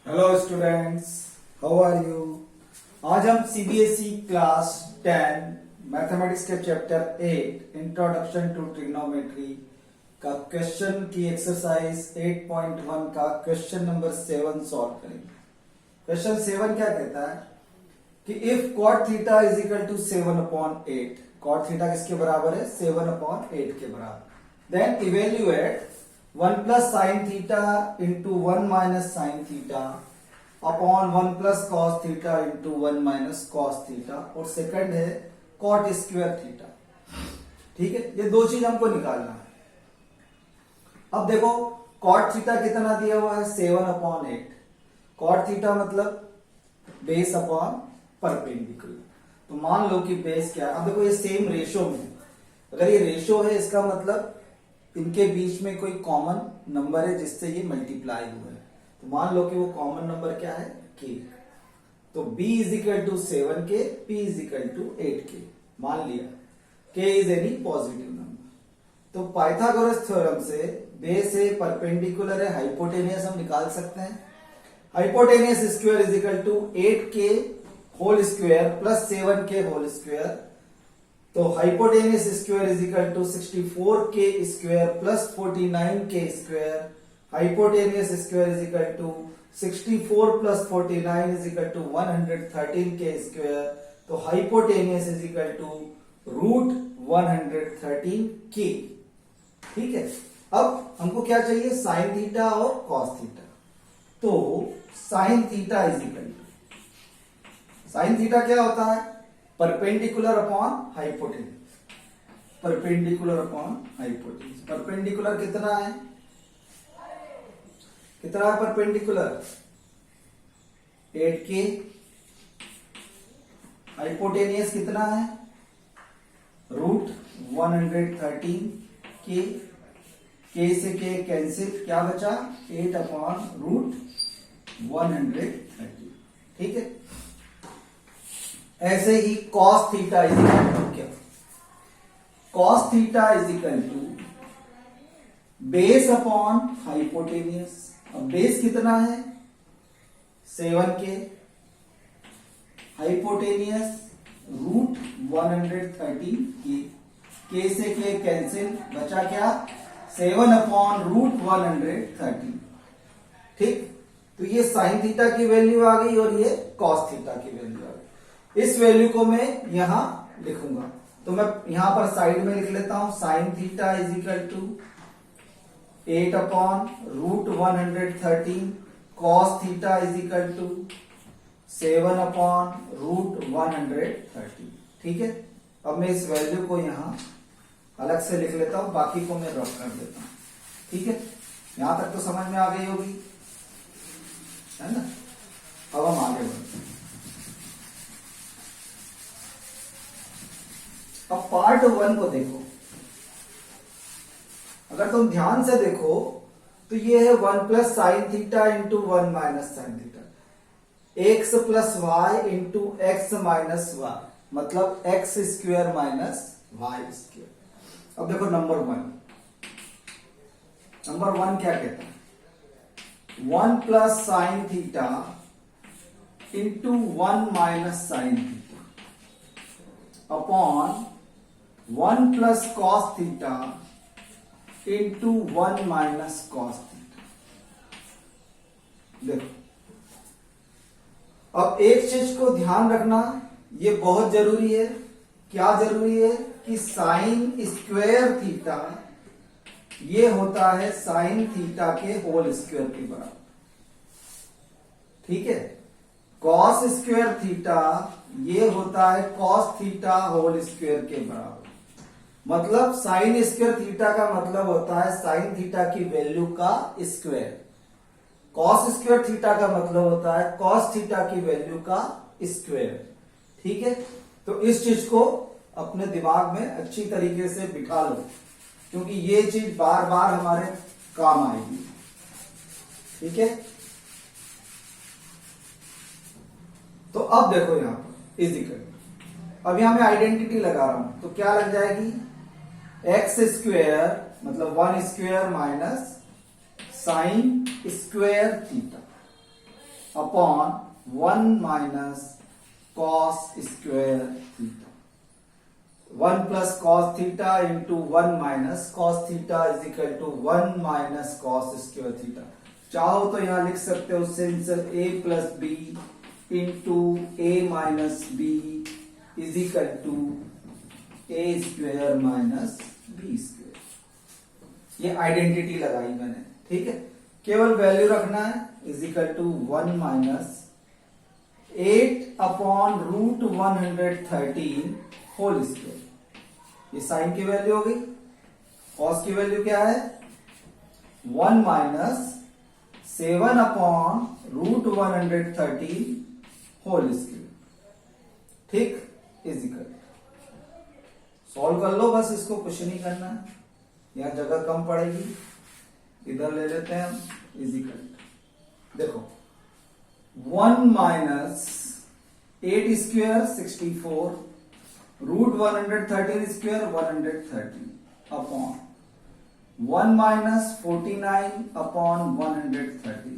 Hello students, how are you. आज हम CBSE class 10 mathematics के चैप्टर 8 इंट्रोडक्शन टू ट्रिग्नोमेट्री का क्वेश्चन की एक्सरसाइज 8.1 का क्वेश्चन नंबर 7 सॉल्व करेंगे। क्वेश्चन 7 क्या कहता है कि if cot theta is equal to 7/8, cot theta किसके बराबर है? 7/8 के बराबर। Then evaluate 1 plus sine theta into 1 minus sine theta upon 1 plus cos theta into 1 minus cos theta, और सेकंड है कॉट स्क्वायर थीटा। ठीक है, ये दो चीज हमको निकालना है। अब देखो कॉट थीटा कितना दिया हुआ है? 7/8। कॉट थीटा मतलब बेस अपॉन परपेंडिकुलर। तो मान लो कि बेस क्या है। अब देखो ये सेम रेशो में, अगर ये रेशो है इसका मतलब इनके बीच में कोई कॉमन नंबर है जिससे ये मल्टीप्लाई हुआ है। तो मान लो कि वो कॉमन नंबर क्या है? k। तो b is equal to 7k, p is equal to 8k। मान लिया k is any positive number. तो पाइथागोरस थ्योरम से बेस है, परपेंडिकुलर है, हाइपोटेनियस हम निकाल सकते हैं। Hypotenuse square is equal to 8k whole square plus 7k whole square. तो hypotenuse square is equal to 64k square plus 49k square. Hypotenuse square is equal to 64 plus 49 is equal to 113k square. तो hypotenuse is equal to root 113k। ठीक है, अब हमको क्या चाहिए? Sine theta और cos theta. तो sine theta is equal to, sine theta क्या होता है? Perpendicular upon hypotenuse. Perpendicular upon hypotenuse. Perpendicular कितना है? कितना है परपेंडिकुलर? 8k। हाइपोटेनियस कितना है? Root 113k। k से k कैंसिल, क्या बचा? 8 अपॉन रूट 113। ठीक है, ऐसे ही cos theta is equal to क्या? cos theta is equal to base upon hypotenuse. अब बेस कितना है? 7k। Hypotenuse root 113k। k से k कैंसिल, बचा क्या? 7 अपॉन रूट 113। ठीक, तो ये साइन थीटा की वैल्यू आ गई और ये cos थीटा की वैल्यू आ गई। इस वैल्यू को मैं यहां लिखूंगा, तो मैं यहां पर साइड में लिख लेता हूं। Sine theta is equal to 8 upon root 113। Cos theta is equal to 7 upon root 113। ठीक है, अब मैं इस वैल्यू को यहां अलग से लिख लेता हूं, बाकी को मैं रफ कर देता हूं। ठीक है, यहां तक तो समझ में आ गई होगी, है ना। अब हम आगे बढ़ते हैं। अब पार्ट 1 को देखो। अगर तुम ध्यान से देखो तो ये है 1 plus sine theta into 1 minus sine theta. X plus Y into X minus Y, मतलब X square minus Y square. अब देखो नंबर 1 क्या कहता है? 1 plus sine theta into 1 minus sine theta upon 1 plus cos theta into 1 minus cos theta. देखो, अब एक चीज को ध्यान रखना, ये बहुत जरूरी है। क्या जरूरी है? कि साइन स्क्वायर थीटा ये होता है साइन थीटा के होल स्क्वायर के बराबर। ठीक है, कॉस स्क्वायर थीटा ये होता है कॉस थीटा होल स्क्वायर के बराबर। मतलब साइन स्क्वायर थीटा का मतलब होता है साइन थीटा की वैल्यू का स्क्वायर। कॉस स्क्वायर थीटा का मतलब होता है कॉस थीटा की वैल्यू का स्क्वायर। ठीक है, तो इस चीज को अपने दिमाग में अच्छी तरीके से बिठा लो, क्योंकि ये चीज बार बार हमारे काम आएगी। ठीक है, तो अब देखो यहां पर इज इक्वल, अब यहां मैं आइडेंटिटी लगा रहा हूं, तो क्या लग जाएगी? एक्स स्क्वेयर मतलब 1 square minus sine square theta. Upon 1 minus cos square theta. 1 plus cos theta into 1 minus cos theta is equal to 1 minus cos square theta. चाहो तो यहां लिख सकते हो since a plus B into a minus B is equal to a square minus B square. ये identity लगाई मैंने, ठीक है। केवल वैल्यू रखना है, is equal to 1 minus 8 upon root 113 whole square. ये साइन की वैल्यू हो गई। कॉस की वैल्यू क्या है? 1 minus 7 upon root 113 whole square, ठीक, इज इक्वल। सॉल्व कर लो बस इसको, कुछ नहीं करना है, यहां जगह कम पड़ेगी, इधर ले लेते हैं हम, इज इक्वल। देखो 1 minus 8 square 64 root 113 square 130 upon 1 minus 49 upon 130।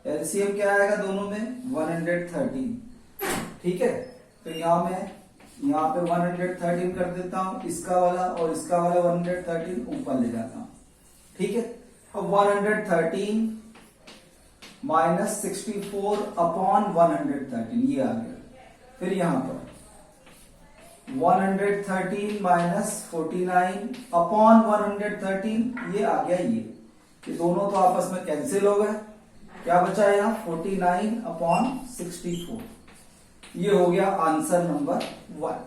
LCM क्या आएगा दोनों में? 113, ठीक है। तो यहां पे 113 कर देता हूं, इसका वाला और इसका वाला 113 ऊपर ले जाता हूं, ठीक है। अब 113 माइनस 64 अपॉन 113 ये आ गया। फिर यहां पर 113 माइनस 49 अपॉन 113 ये आ गया। ये दोनों तो आपस में कैंसिल हो गए, क्या बचा यहां? 49 अपॉन 64। ये हो गया आंसर नंबर 1,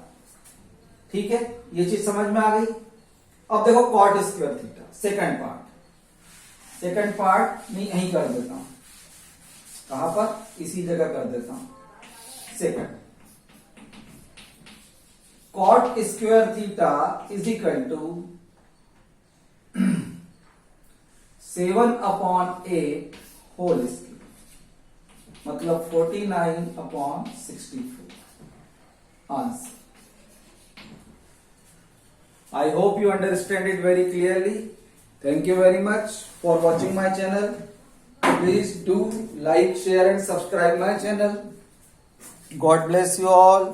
ठीक है। ये चीज समझ में आ गई। अब देखो cot square theta, second part में यहीं कर देता हूं। कहां पर? इसी जगह कर देता हूं। Second cot square theta is equal to 7 upon 8 whole square, मतलब 49 upon 64 answer. I hope you understand it very clearly. Thank you very much for watching my channel. Please do like, share and subscribe my channel. God bless you all.